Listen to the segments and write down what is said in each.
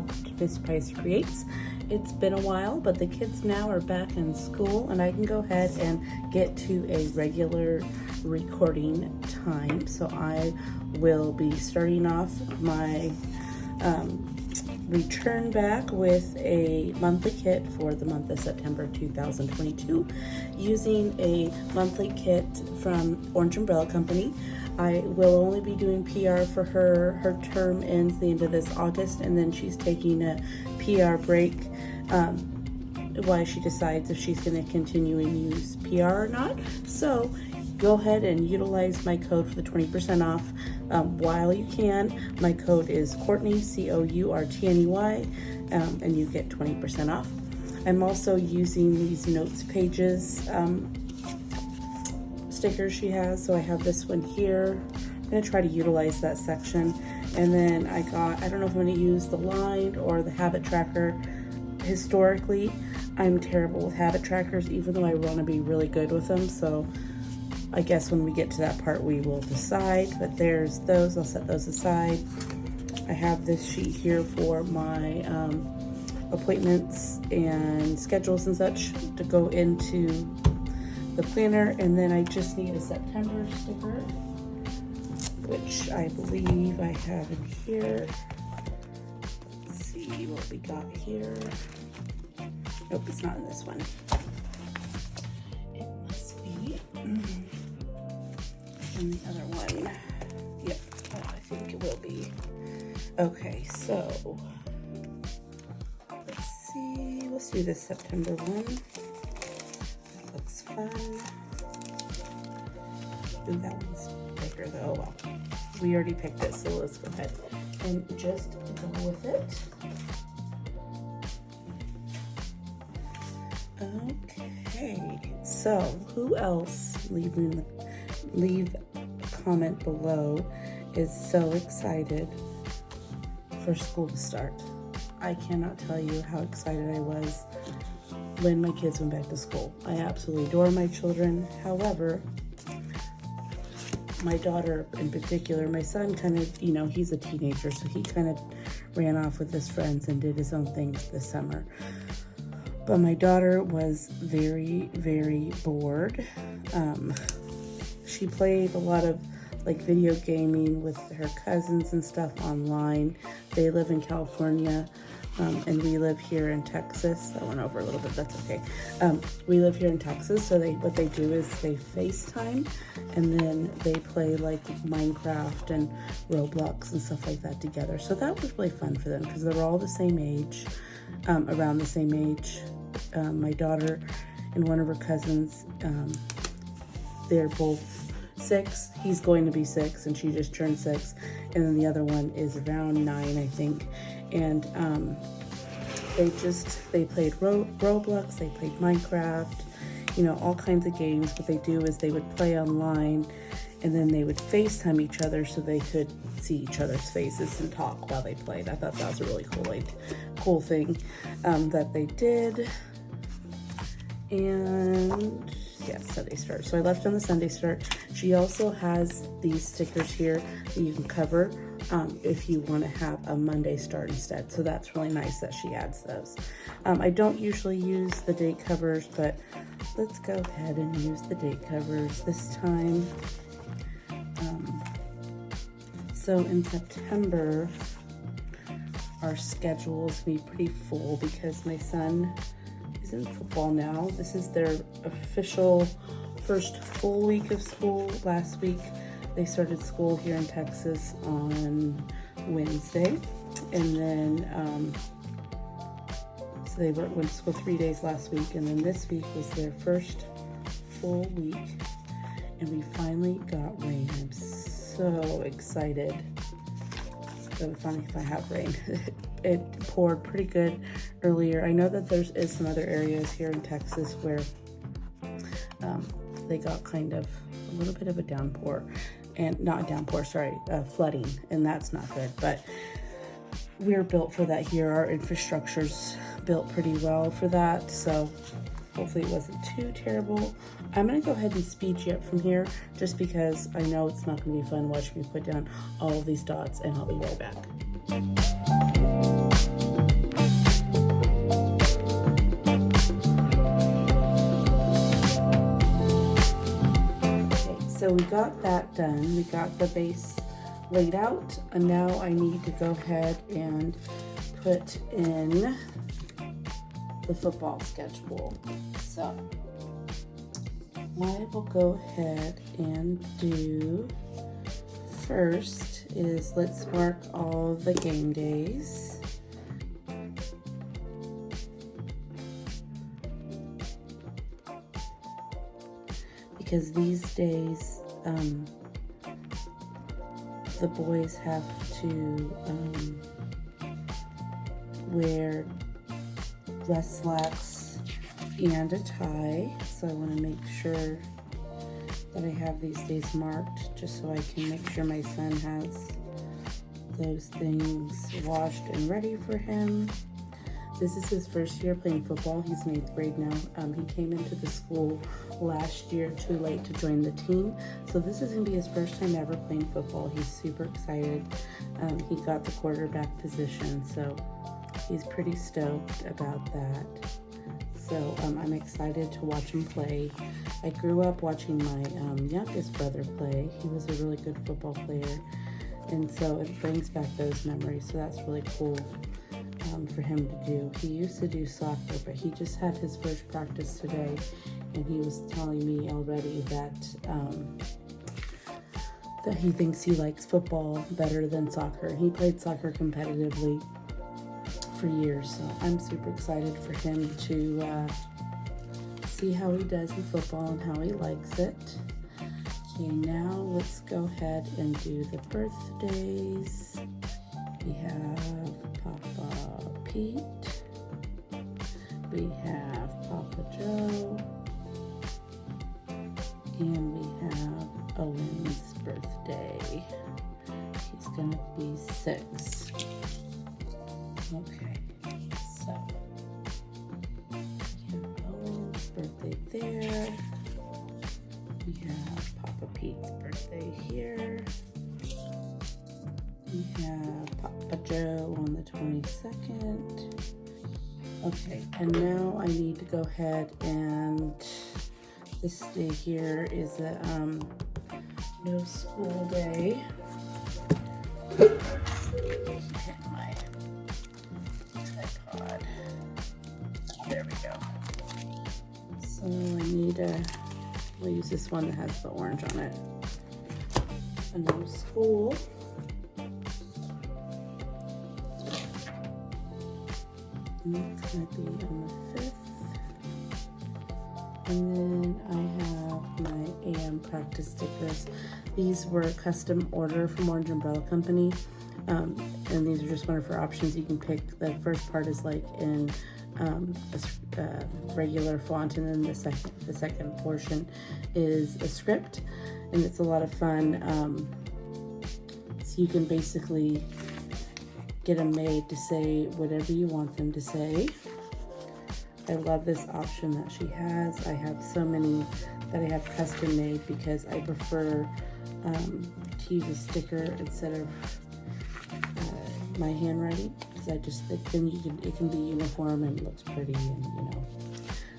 welcome to Miss Price Creates. It's been a while, but the kids now are back in school and I can go ahead and get to a regular recording time. So I will be starting off my return back with a monthly kit for the month of September 2022 using a monthly kit from Orange Umbrella Company. I will only be doing PR for her. Her term ends the end of this August, and then she's taking a PR break while she decides if she's going to continue and use PR or not. So go ahead and utilize my code for the 20% off while you can. My code is Courtney, COURTNEY, and you get 20% off. I'm also using these notes pages stickers she has. So I have this one here. I'm going to try to utilize that section. And then I don't know if I'm going to use the line or the habit tracker. Historically, I'm terrible with habit trackers, even though I want to be really good with them. So I guess when we get to that part, we will decide. But there's those. I'll set those aside. I have this sheet here for my appointments and schedules and such to go into the planner. And then I just need a September sticker, which I believe I have in here. Let's see what we got here. Nope, it's not in this one. It must be in the other one. Yep, I think it will be. Okay, so let's see. Let's do this September one. That looks fun. Ooh, that one's bigger though. Oh well. We already picked it, so let's go ahead and just go with it. Okay, so who else, leave a comment below, is so excited for school to start? I cannot tell you how excited I was when my kids went back to school. I absolutely adore my children. However, my daughter in particular, my son kind of, he's a teenager, so he kind of ran off with his friends and did his own things this summer. But my daughter was very, very bored. She played a lot of video gaming with her cousins and stuff online. They live in California, and we live here in Texas. That went over a little bit, that's okay. We live here in Texas, so what they do is they FaceTime, and then they play Minecraft and Roblox and stuff like that together. So that was really fun for them because they're all the same age, around the same age. My daughter and one of her cousins, they're both 6. He's going to be 6 and she just turned 6, and then the other one is around 9, I think. And they played Roblox, they played Minecraft, all kinds of games. What they do is they would play online, and then they would FaceTime each other so they could see each other's faces and talk while they played. I thought that was a really cool thing that they did. And yes, Sunday start. So I left on the Sunday start. She also has these stickers here that you can cover if you want to have a Monday start instead. So that's really nice that she adds those. I don't usually use the date covers, but let's go ahead and use the date covers this time. So in September, our schedule is going to be pretty full because my son is in football now. This is their official first full week of school. Last week, they started school here in Texas on Wednesday. And then, so they went to school 3 days last week. And then this week was their first full week. And we finally got rain. I'm so excited. It's really funny if I have rain. It poured pretty good earlier. I know that there is some other areas here in Texas where they got kind of a little bit of a downpour, and not a downpour, sorry, flooding, and that's not good. But we're built for that here. Our infrastructure's built pretty well for that, so hopefully it wasn't too terrible. I'm gonna go ahead and speed you up from here just because I know it's not gonna be fun watching me put down all of these dots, and I'll be right back. So we got that done. We got the base laid out, and now I need to go ahead and put in the football schedule. So I will go ahead and do, first is let's mark all the game days. Because these days, the boys have to wear dress slacks and a tie. So I want to make sure that I have these days marked, just so I can make sure my son has those things washed and ready for him. This is his first year playing football. He's in 8th grade now. He came into the school last year too late to join the team. So this is gonna be his first time ever playing football. He's super excited. He got the quarterback position, so he's pretty stoked about that. So I'm excited to watch him play. I grew up watching my youngest brother play. He was a really good football player. And so it brings back those memories. So that's really cool. For him to do. He used to do soccer, but he just had his first practice today, and he was telling me already that that he thinks he likes football better than soccer. He played soccer competitively for years, so I'm super excited for him to see how he does in football and how he likes it. Okay, now let's go ahead and do the birthdays. We have Papa Pete, we have Papa Joe, and we have Owen's birthday. He's gonna be 6. Okay, so we have Owen's birthday there. We have Papa Pete's birthday here. We have Papa Joe on the 22nd. Okay, and now I need to go ahead and this day here is a no school day. Hit my tripod. There we go. So I need we'll use this one that has the orange on it. A no school. And it's going to be on the 5th. And then I have my AM practice stickers. These were custom order from Orange Umbrella Company. And these are just one of our options. You can pick, the first part is like in a regular font, and then the second portion is a script, and it's a lot of fun. So you can basically get them made to say whatever you want them to say. I love this option that she has. I have so many that I have custom made because I prefer to use a sticker instead of my handwriting, because I just think then it can be uniform and looks pretty, and you know,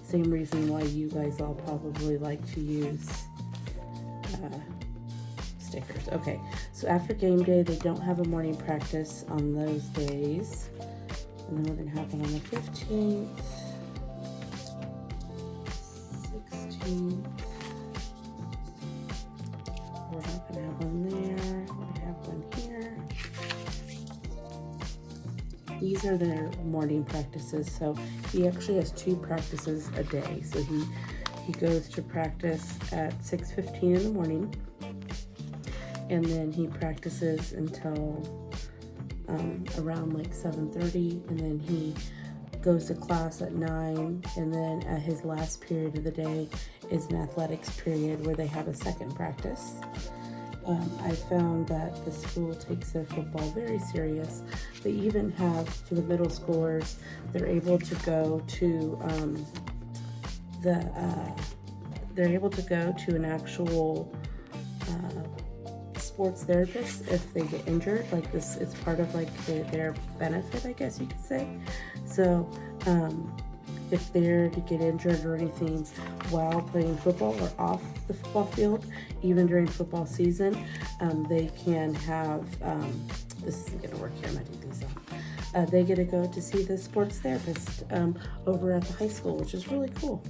same reason why you guys all probably like to use stickers. Okay, so after game day, they don't have a morning practice on those days, and then we're gonna have one on the 15th, 16th. We're not gonna have one there. We're gonna have one here. These are their morning practices. So he actually has 2 practices a day. So he goes to practice at 6:15 in the morning, and then he practices until around like 7:30, and then he goes to class at 9, and then at his last period of the day is an athletics period where they have a second practice. I found that the school takes their football very serious. They even have, for the middle schoolers, they're able to go to an actual sports therapist if they get injured. Like this, it's part of like their benefit, I guess you could say. So if they're to get injured or anything while playing football or off the football field, even during football season, they can have, this isn't going to work here, I'm going to take these off. They get to go to see the sports therapist over at the high school, which is really cool.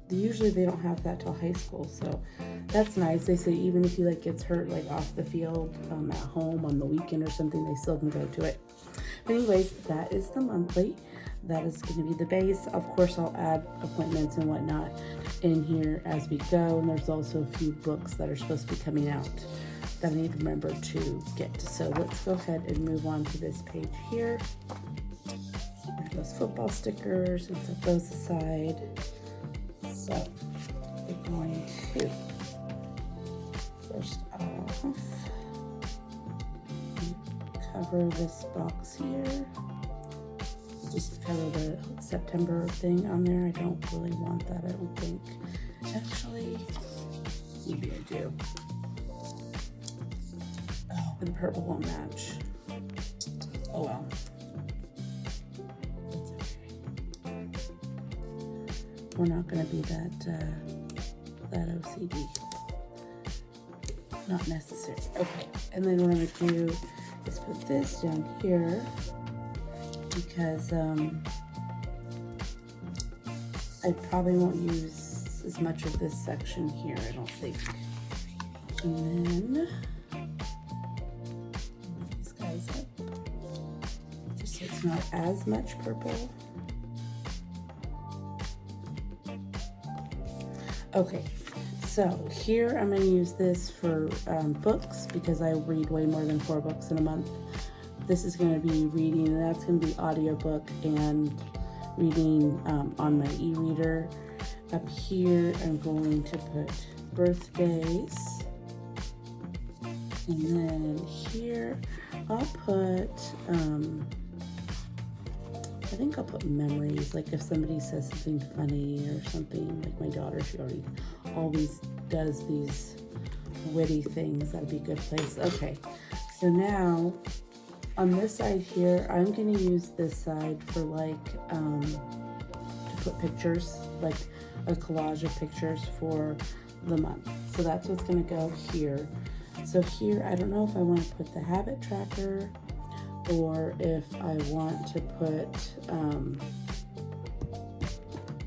Usually they don't have that till high school, so that's nice. They say even if he like gets hurt like off the field at home on the weekend or something, they still can go to it. But anyways, that is the monthly. That is going to be the base. Of course, I'll add appointments and whatnot in here as we go. And there's also a few books that are supposed to be coming out that I need to remember to get to. So let's go ahead and move on to this page here. Those football stickers and set those aside. So we're going to first off cover this box here. Just cover the September thing on there. I don't really want that, I don't think. Actually, maybe I do. Oh, the purple won't match. Oh well. It's okay. We're not going to be that OCD. Not necessary. Okay, and then what I'm going to do is put this down here, because I probably won't use as much of this section here, I don't think. And then move these guys up, just so it's not as much purple. Okay, so here I'm going to use this for books, because I read way more than 4 books in a month. This is going to be reading, and that's going to be audiobook and reading on my e-reader. Up here, I'm going to put birthdays. And then here, I'll put, I think I'll put memories, like if somebody says something funny or something, like my daughter, she always does these witty things. That'd be a good place. Okay, so now, on this side here, I'm going to use this side for like, to put pictures, like a collage of pictures for the month. So that's what's going to go here. So here, I don't know if I want to put the habit tracker or if I want to put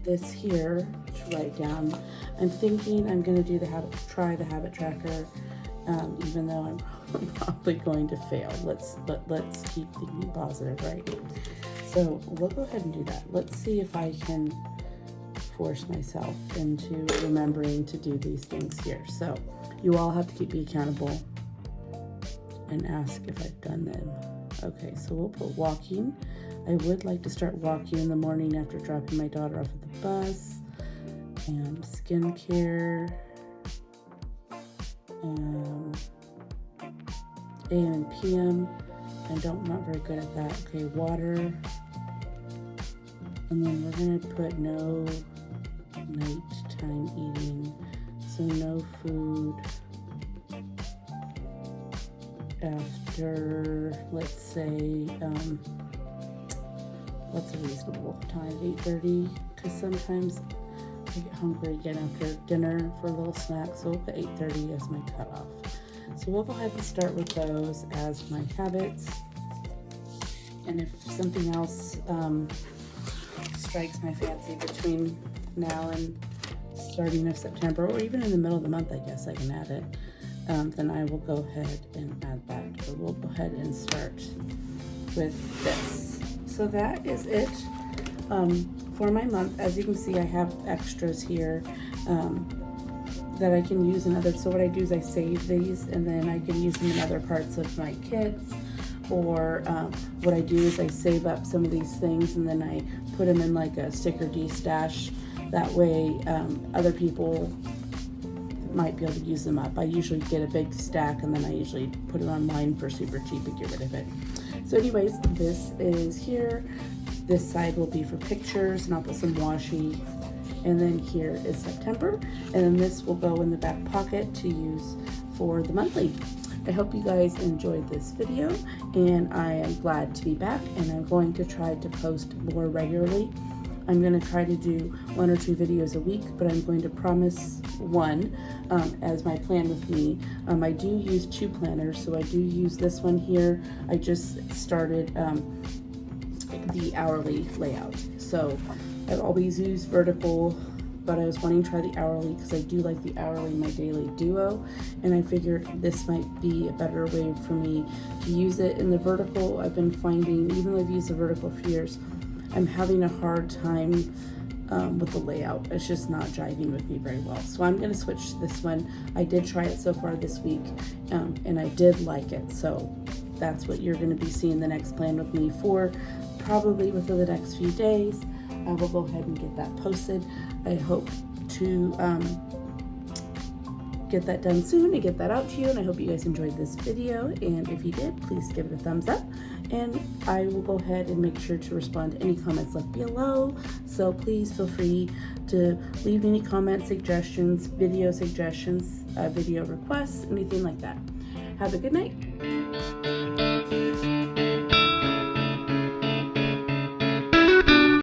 this here to write down. I'm thinking I'm going to do try the habit tracker, even though I'm probably going to fail. Let's keep thinking positive, right? So we'll go ahead and do that. Let's see if I can force myself into remembering to do these things here. So you all have to keep me accountable and ask if I've done them. Okay, so we'll put walking. I would like to start walking in the morning after dropping my daughter off at the bus. And skincare. AM and PM. I'm not very good at that. Okay, water. And then we're going to put no nighttime eating. So no food after, let's say, what's a reasonable time? 8:30? Because sometimes I get hungry again after dinner for a little snack. So we'll put 8:30 as my cutoff. So we'll go ahead and start with those as my habits. And if something else strikes my fancy between now and starting of September, or even in the middle of the month, I guess I can add it, then I will go ahead and add that. But we'll go ahead and start with this. So that is it for my month. As you can see, I have extras here that I can use in other. So what I do is I save these, and then I can use them in other parts of my kits. Or what I do is I save up some of these things, and then I put them in like a sticker D-stash. That way other people might be able to use them up. I usually get a big stack, and then I usually put it online for super cheap and get rid of it. So anyways, this is here. This side will be for pictures, and I'll put some washi. And then here is September. And then this will go in the back pocket to use for the monthly. I hope you guys enjoyed this video, and I am glad to be back, and I'm going to try to post more regularly. I'm going to try to do 1 or 2 videos a week, but I'm going to promise one as my plan with me. I do use 2 planners, so I do use this one here. I just started the hourly layout. So I've always used vertical, but I was wanting to try the hourly because I do like the hourly in my daily duo, and I figured this might be a better way for me to use it. In the vertical, I've been finding, even though I've used the vertical for years, I'm having a hard time with the layout. It's just not jiving with me very well. So I'm going to switch to this one. I did try it so far this week, and I did like it. So that's what you're going to be seeing the next plan with me for probably within the next few days. I will go ahead and get that posted. I hope to get that done soon and get that out to you, and I hope you guys enjoyed this video, and if you did, please give it a thumbs up, and I will go ahead and make sure to respond to any comments left below. So please feel free to leave any comments, suggestions, video requests, anything like that. Have a good night.